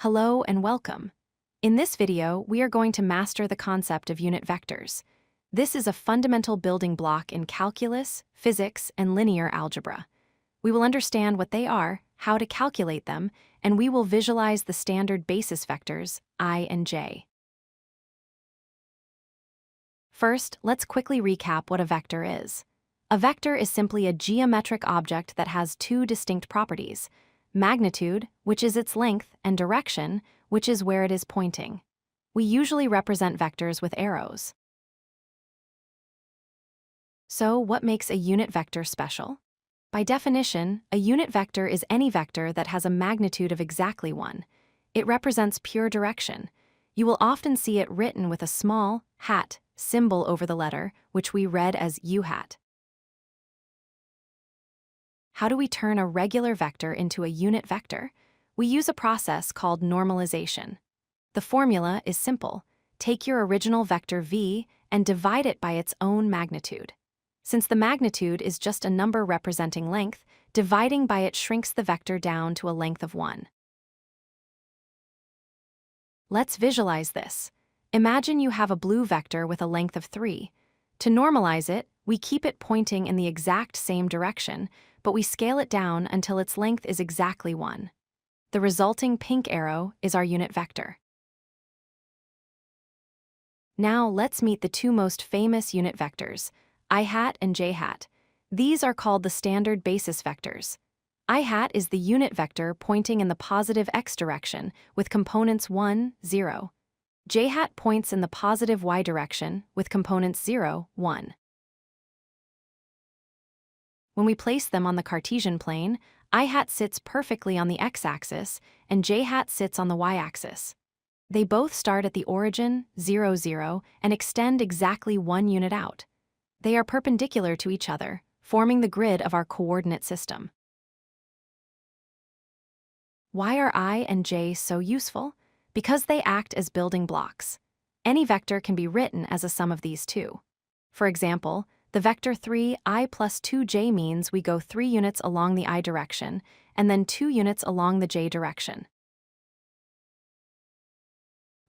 Hello and welcome. In this video, we are going to master the concept of unit vectors. This is a fundamental building block in calculus, physics, and linear algebra. We will understand what they are, how to calculate them, and we will visualize the standard basis vectors, I and j. First, let's quickly recap what a vector is. A vector is simply a geometric object that has two distinct properties: magnitude, which is its length, and direction, which is where it is pointing. We usually represent vectors with arrows. So, what makes a unit vector special? By definition, a unit vector is any vector that has a magnitude of exactly 1. It represents pure direction. You will often see it written with a small hat symbol over the letter, which we read as U hat. How do we turn a regular vector into a unit vector? We use a process called normalization. The formula is simple. Take your original vector v and divide it by its own magnitude. Since the magnitude is just a number representing length, dividing by it shrinks the vector down to a length of 1. Let's visualize this. Imagine you have a blue vector with a length of 3. To normalize it, we keep it pointing in the exact same direction, but we scale it down until its length is exactly 1. The resulting pink arrow is our unit vector. Now let's meet the two most famous unit vectors, I hat and j hat. These are called the standard basis vectors. I hat is the unit vector pointing in the positive x direction with components 1, 0. J hat points in the positive y direction with components 0, 1. When we place them on the Cartesian plane, I hat sits perfectly on the x-axis and j hat sits on the y-axis. They both start at the origin, 0, 0, and extend exactly 1 unit out. They are perpendicular to each other, forming the grid of our coordinate system. Why are I and j so useful? Because they act as building blocks. Any vector can be written as a sum of these two. For example, the vector 3i plus 2j means we go 3 units along the I direction and then 2 units along the j direction.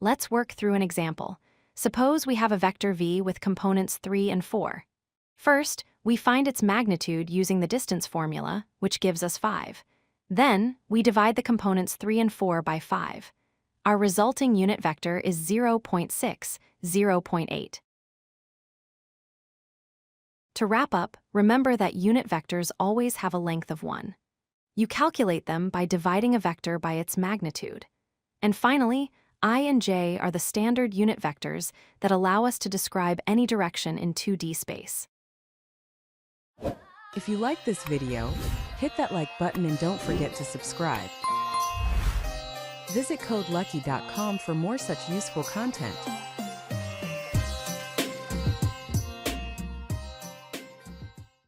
Let's work through an example. Suppose we have a vector v with components 3 and 4. First, we find its magnitude using the distance formula, which gives us 5. Then, we divide the components 3 and 4 by 5. Our resulting unit vector is 0.6, 0.8. To wrap up, remember that unit vectors always have a length of 1. You calculate them by dividing a vector by its magnitude. And finally, I and j are the standard unit vectors that allow us to describe any direction in 2D space. If you like this video, hit that like button and don't forget to subscribe. Visit codelucky.com for more such useful content.